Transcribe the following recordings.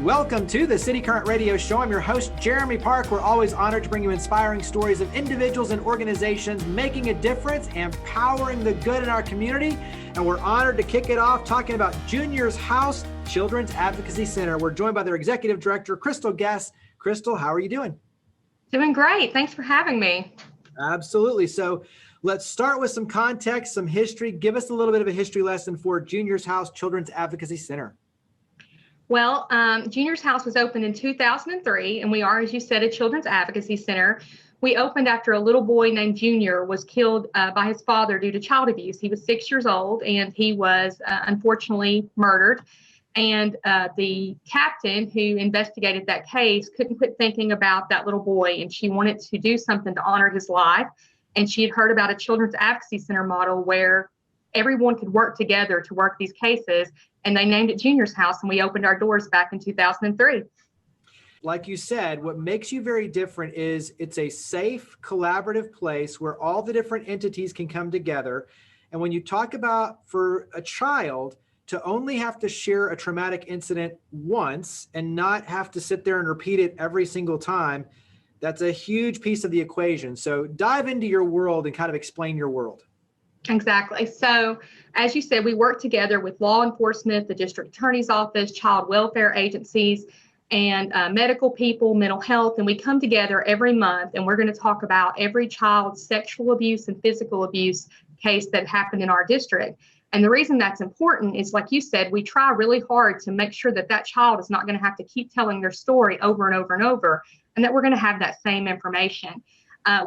Welcome to the City Current Radio Show. I'm your host, Jeremy Park. We're always honored to bring you inspiring stories of individuals and organizations making a difference and powering the good in our community. And we're honored to kick it off talking about Junior's House Children's Advocacy Center. We're joined by their executive director, Crystal Guess. Crystal, how are you doing? Doing great. Thanks for having me. Absolutely. So let's start with some context, some history. Give us a little bit of a history lesson for Junior's House Children's Advocacy Center. Well, Junior's House was opened in 2003, and we are, as you said, a children's advocacy center. We opened after a little boy named Junior was killed by his father due to child abuse. He was 6 years old, and he was unfortunately murdered. And the captain who investigated that case couldn't quit thinking about that little boy, and she wanted to do something to honor his life. And she had heard about a children's advocacy center model where everyone could work together to work these cases. And they named it Junior's House, and we opened our doors back in 2003. Like you said, what makes you very different is it's a safe, collaborative place where all the different entities can come together. And when you talk about for a child to only have to share a traumatic incident once and not have to sit there and repeat it every single time, that's a huge piece of the equation. So dive into your world and kind of explain your world. Exactly. So, as you said, we work together with law enforcement, the district attorney's office, child welfare agencies, and medical people, mental health, and we come together every month, and we're going to talk about every child's sexual abuse and physical abuse case that happened in our district. And the reason that's important is, like you said, we try really hard to make sure that that child is not going to have to keep telling their story over and over and over, and that we're going to have that same information.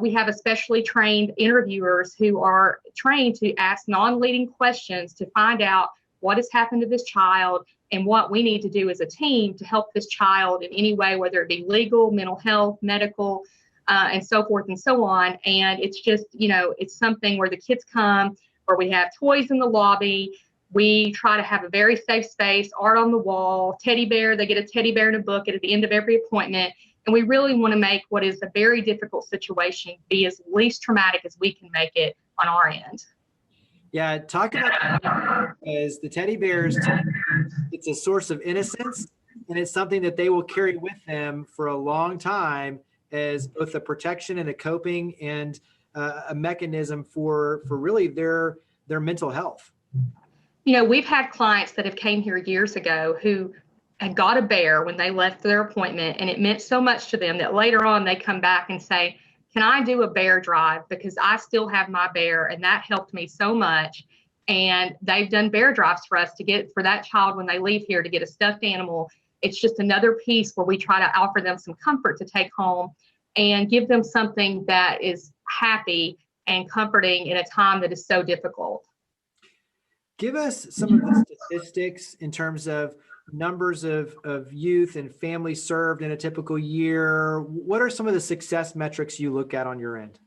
We have especially trained interviewers who are trained to ask non-leading questions to find out what has happened to this child and what we need to do as a team to help this child in any way, whether it be legal, mental health, medical, and so forth and so on. And it's just, it's something where the kids come, where we have toys in the lobby. We try to have a very safe space, art on the wall, teddy bear. They get a teddy bear and a book at the end of every appointment. And we really want to make what is a very difficult situation be as least traumatic as we can make it on our end. Yeah, talk about as the teddy bears, it's a source of innocence, and it's something that they will carry with them for a long time as both a protection and a coping and a mechanism for really their mental health. We've had clients that have came here years ago who and got a bear when they left their appointment, and it meant so much to them that later on they come back and say, can I do a bear drive? Because I still have my bear, and that helped me so much. And they've done bear drives for us to get for that child when they leave here to get a stuffed animal. It's just another piece where we try to offer them some comfort to take home and give them something that is happy and comforting in a time that is so difficult. Give us some of the statistics in terms of numbers of youth and families served in a typical year. What are some of the success metrics you look at on your end?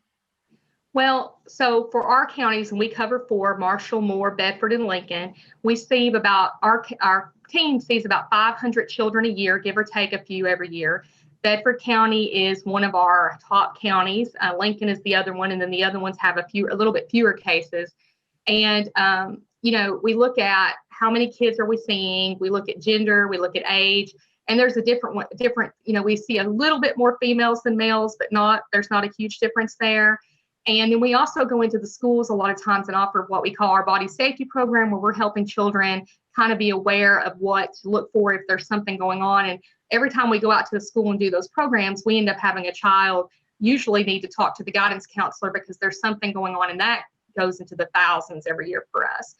Well, so for our counties, and we cover 4, Marshall, Moore, Bedford, and Lincoln, we see about, our team sees about 500 children a year, give or take a few every year. Bedford County is one of our top counties. Lincoln is the other one, and then the other ones have a little bit fewer cases. And we look at how many kids are we seeing, we look at gender, we look at age, and there's a different, we see a little bit more females than males, but there's not a huge difference there. And then we also go into the schools a lot of times and offer what we call our body safety program, where we're helping children kind of be aware of what to look for if there's something going on. And every time we go out to the school and do those programs, we end up having a child usually need to talk to the guidance counselor because there's something going on, and that goes into the thousands every year for us.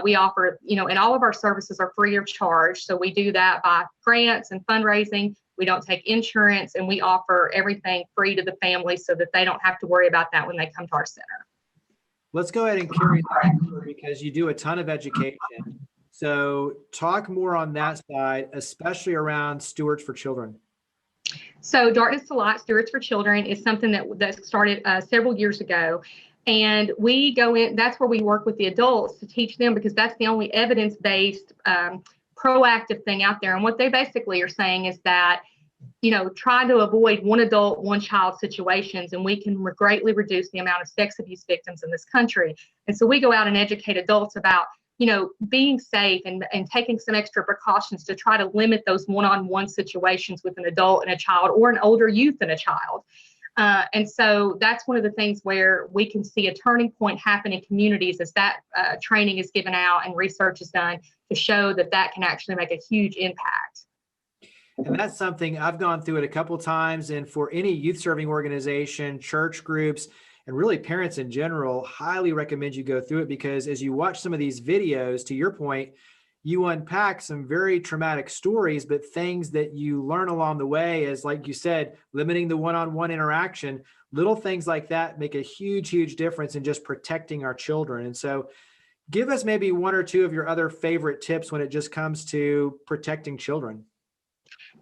We offer, and all of our services are free of charge. So we do that by grants and fundraising. We don't take insurance, and we offer everything free to the family so that they don't have to worry about that when they come to our center. Let's go ahead and carry that forward because you do a ton of education. So talk more on that side, especially around Stewards for Children. So Darkness to Light, Stewards for Children is something that started several years ago. And we go in, that's where we work with the adults to teach them, because that's the only evidence-based proactive thing out there. And what they basically are saying is that, try to avoid one adult, one child situations, and we can greatly reduce the amount of sex abuse victims in this country. And so we go out and educate adults about being safe and taking some extra precautions to try to limit those one-on-one situations with an adult and a child, or an older youth and a child. And so that's one of the things where we can see a turning point happen in communities as that training is given out and research is done to show that that can actually make a huge impact. And that's something I've gone through it a couple times. And for any youth serving organization, church groups, and really parents in general, highly recommend you go through it, because as you watch some of these videos, to your point, you unpack some very traumatic stories, but things that you learn along the way, as like you said, limiting the one-on-one interaction, little things like that make a huge, huge difference in just protecting our children. And so give us maybe one or two of your other favorite tips when it just comes to protecting children.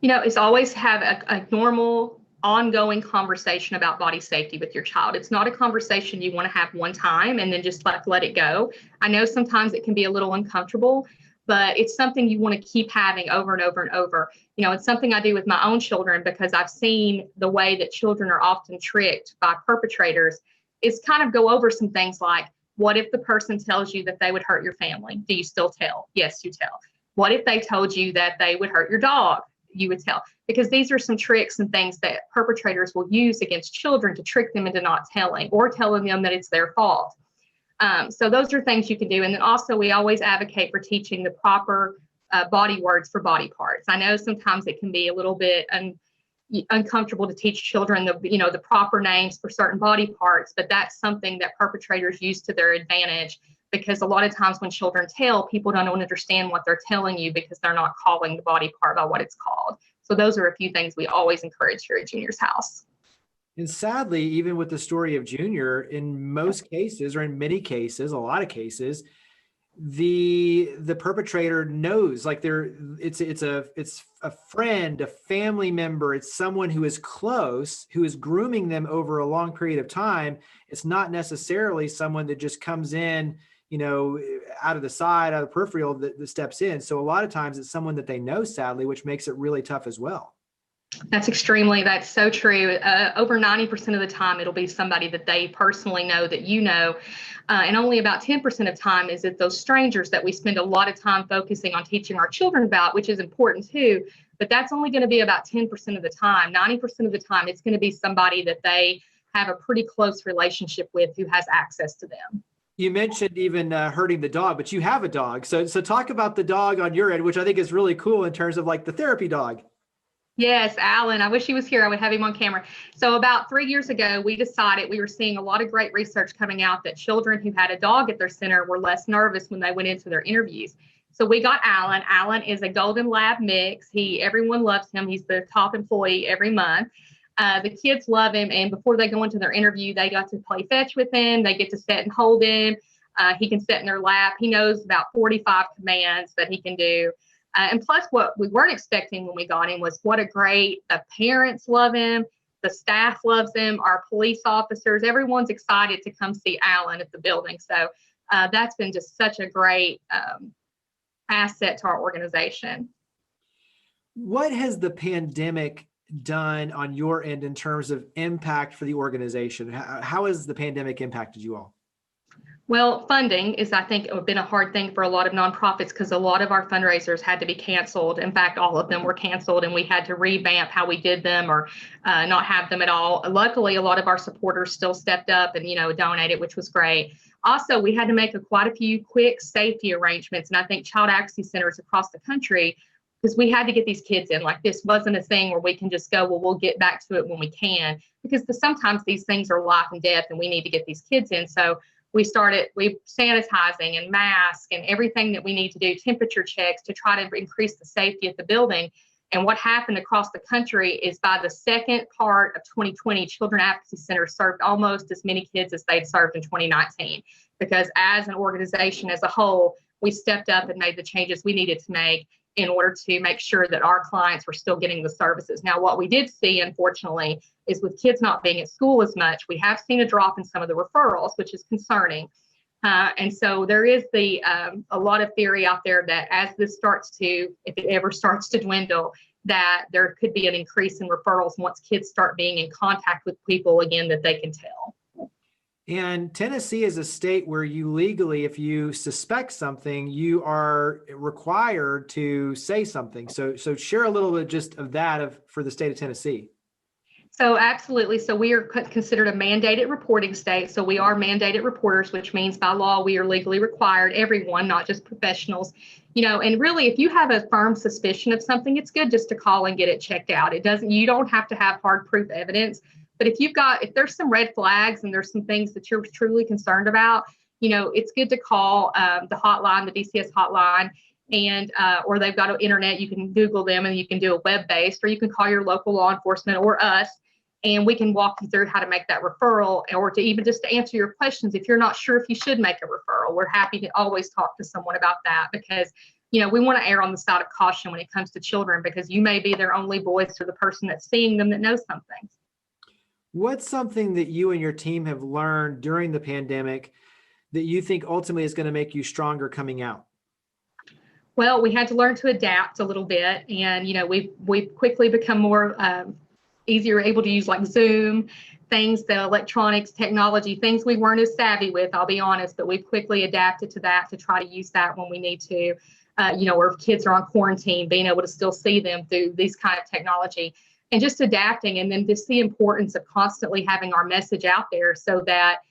It's always have a normal ongoing conversation about body safety with your child. It's not a conversation you want to have one time and then just let it go. I know sometimes it can be a little uncomfortable, but it's something you want to keep having over and over and over. It's something I do with my own children, because I've seen the way that children are often tricked by perpetrators, is kind of go over some things like, what if the person tells you that they would hurt your family? Do you still tell? Yes, you tell. What if they told you that they would hurt your dog? You would tell. Because these are some tricks and things that perpetrators will use against children to trick them into not telling, or telling them that it's their fault. So those are things you can do. And then also, we always advocate for teaching the proper body words for body parts. I know sometimes it can be a little bit uncomfortable to teach children the proper names for certain body parts, but that's something that perpetrators use to their advantage, because a lot of times when children tell, people don't understand what they're telling you because they're not calling the body part by what it's called. So those are a few things we always encourage here at Junior's house. And sadly, even with the story of Junior, in most cases, or in many cases, a lot of cases, the perpetrator knows, like it's a friend, a family member, it's someone who is close, who is grooming them over a long period of time. It's not necessarily someone that just comes in, out of the side, out of the peripheral that steps in. So a lot of times it's someone that they know, sadly, which makes it really tough as well. That's so true. Over 90% of the time, it'll be somebody that they personally know, that and only about 10% of the time is it those strangers that we spend a lot of time focusing on teaching our children about, which is important too, but that's only going to be about 10% of the time. 90% of the time, it's going to be somebody that they have a pretty close relationship with, who has access to them. You mentioned even hurting the dog, but you have a dog. So talk about the dog on your end, which I think is really cool in terms of like the therapy dog. Yes, Alan. I wish he was here. I would have him on camera. So about 3 years ago, we decided, we were seeing a lot of great research coming out that children who had a dog at their center were less nervous when they went into their interviews. So we got Alan. Alan is a golden lab mix. Everyone loves him. He's the top employee every month. The kids love him. And before they go into their interview, they got to play fetch with him. They get to sit and hold him. He can sit in their lap. He knows about 45 commands that he can do. And plus, what we weren't expecting when we got him was the parents love him, the staff loves him, our police officers, everyone's excited to come see Alan at the building. So that's been just such a great asset to our organization. What has the pandemic done on your end in terms of impact for the organization? How has the pandemic impacted you all? Well, funding is, I think, been a hard thing for a lot of nonprofits, because a lot of our fundraisers had to be canceled. In fact, all of them were canceled, and we had to revamp how we did them, or not have them at all. Luckily, a lot of our supporters still stepped up and, donated, which was great. Also, we had to make quite a few quick safety arrangements, and I think child advocacy centers across the country, because we had to get these kids in. Like, this wasn't a thing where we can just go, well, we'll get back to it when we can, because sometimes these things are life and death, and we need to get these kids in. So we sanitizing and masks and everything that we need to do, temperature checks to try to increase the safety at the building. And what happened across the country is, by the second part of 2020, Children Advocacy Centers served almost as many kids as they'd served in 2019. Because as an organization as a whole, we stepped up and made the changes we needed to make in order to make sure that our clients were still getting the services. Now, what we did see, unfortunately, is with kids not being at school as much, we have seen a drop in some of the referrals, which is concerning. And so there is a lot of theory out there that as this if it ever starts to dwindle, that there could be an increase in referrals once kids start being in contact with people again that they can tell. And Tennessee is a state where you legally, if you suspect something, you are required to say something. So share a little bit just of that for the state of Tennessee. So absolutely. So we are considered a mandated reporting state. So we are mandated reporters, which means by law we are legally required, everyone, not just professionals. And really, if you have a firm suspicion of something, it's good just to call and get it checked out. You don't have to have hard proof evidence. But if there's some red flags and there's some things that you're truly concerned about, it's good to call the hotline, the DCS hotline, and or they've got an internet. You can Google them and you can do a web-based, or you can call your local law enforcement or us, and we can walk you through how to make that referral, or to even just to answer your questions. If you're not sure if you should make a referral, we're happy to always talk to someone about that, because we want to err on the side of caution when it comes to children, because you may be their only voice or the person that's seeing them that knows something. What's something that you and your team have learned during the pandemic that you think ultimately is going to make you stronger coming out? Well, we had to learn to adapt a little bit, and we've quickly become more easier able to use, like Zoom, things, the electronics, technology, things we weren't as savvy with, I'll be honest, but we've quickly adapted to that to try to use that when we need to, or if kids are on quarantine, being able to still see them through these kind of technology, and just adapting. And then just the importance of constantly having our message out there so that,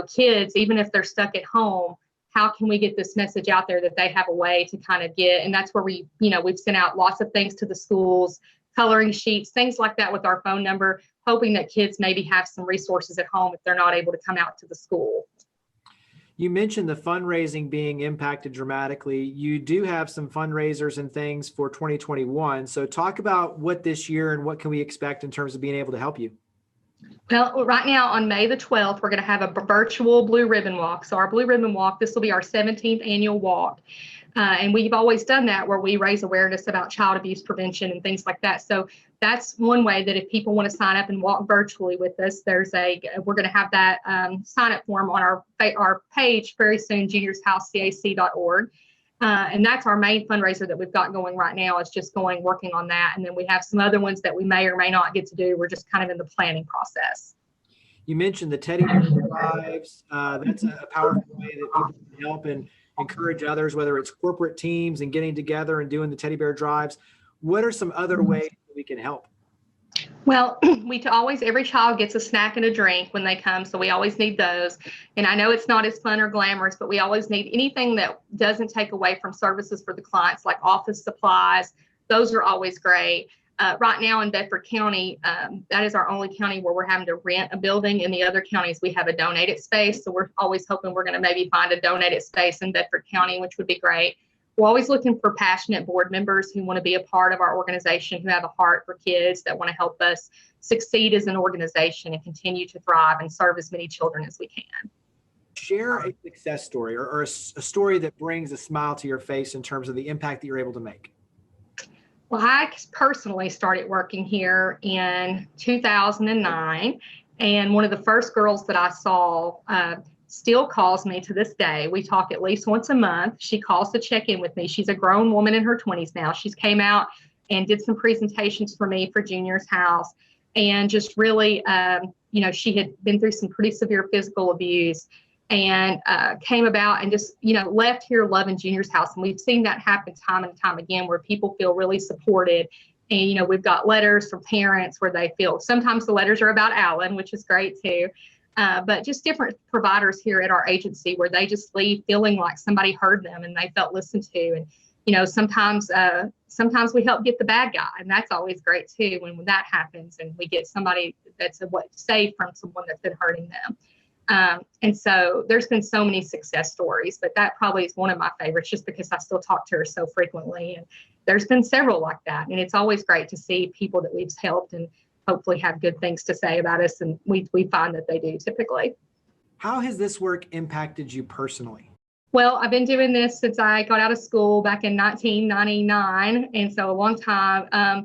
kids, even if they're stuck at home, how can we get this message out there that they have a way to kind of get, and that's where we've sent out lots of things to the schools, coloring sheets, things like that with our phone number, hoping that kids maybe have some resources at home if they're not able to come out to the school. You mentioned the fundraising being impacted dramatically. You do have some fundraisers and things for 2021. So talk about what this year and what can we expect in terms of being able to help you. Well, right now on May the 12th, we're going to have a virtual Blue Ribbon Walk. So our Blue Ribbon Walk, this will be our 17th annual walk. And we've always done that, where we raise awareness about child abuse prevention and things like that. So that's one way that if people want to sign up and walk virtually with us, we're going to have that sign up form on our page very soon, juniorsHouseCAC.org. And that's our main fundraiser that we've got going right now. It's just working on that. And then we have some other ones that we may or may not get to do. We're just kind of in the planning process. You mentioned the teddy bear drives. That's a powerful way that people can help and encourage others, whether it's corporate teams and getting together and doing the teddy bear drives. What are some other ways that we can help? Well, every child gets a snack and a drink when they come, so we always need those. And I know it's not as fun or glamorous, but we always need anything that doesn't take away from services for the clients, like office supplies. Those are always great. Right now in Bedford County, that is our only county where we're having to rent a building. In the other counties, we have a donated space. So we're always hoping we're going to maybe find a donated space in Bedford County, which would be great. We're always looking for passionate board members who want to be a part of our organization, who have a heart for kids, that want to help us succeed as an organization and continue to thrive and serve as many children as we can. Share a success story or a story that brings a smile to your face in terms of the impact that you're able to make. Well, I personally started working here in 2009, and one of the first girls that I saw still calls me to this day. We talk at least once a month. She calls to check in with me. She's a grown woman in her 20s now. She's came out and did some presentations for me for Junior's House, and just really, she had been through some pretty severe physical abuse, and came about and just, left here loving Junior's House. And we've seen that happen time and time again, where people feel really supported. And, we've got letters from parents where they feel, sometimes the letters are about Alan, which is great too. But just different providers here at our agency where they just leave feeling like somebody heard them and they felt listened to. And, sometimes we help get the bad guy, and that's always great too when that happens and we get somebody that's safe from someone that's been hurting them. And so there's been so many success stories, but that probably is one of my favorites, just because I still talk to her so frequently. And there's been several like that. And it's always great to see people that we've helped and hopefully have good things to say about us. And we find that they do typically. How has this work impacted you personally? Well, I've been doing this since I got out of school back in 1999. And so a long time. I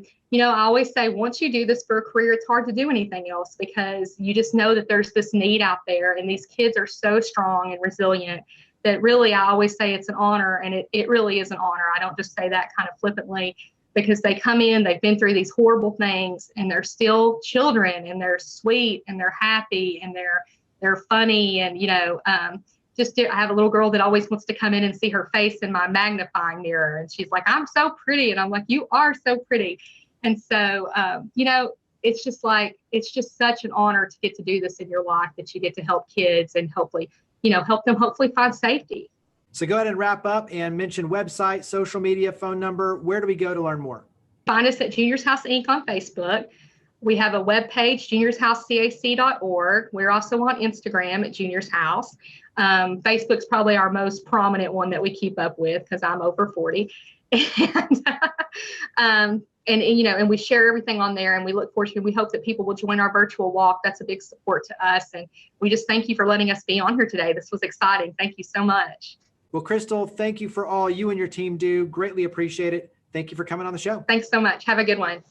always say, once you do this for a career, it's hard to do anything else, because you just know that there's this need out there, and these kids are so strong and resilient that really, I always say it's an honor, and it really is an honor. I don't just say that kind of flippantly, because they come in, they've been through these horrible things, and they're still children, and they're sweet, and they're happy, and they're they're funny. And, I have a little girl that always wants to come in and see her face in my magnifying mirror. And she's like, I'm so pretty. And I'm like, you are so pretty. And so, it's just such an honor to get to do this in your life, that you get to help kids and hopefully, help them hopefully find safety. So go ahead and wrap up and mention website, social media, phone number. Where do we go to learn more? Find us at Juniors House Inc. on Facebook. We have a webpage, juniorsHouseCAC.org. We're also on Instagram at Juniors House. Facebook's probably our most prominent one that we keep up with because I'm over 40. And we share everything on there, and we look forward to, we hope that people will join our virtual walk. That's a big support to us. And we just thank you for letting us be on here today. This was exciting. Thank you so much. Well, Crystal, thank you for all you and your team do. Greatly appreciate it. Thank you for coming on the show. Thanks so much. Have a good one.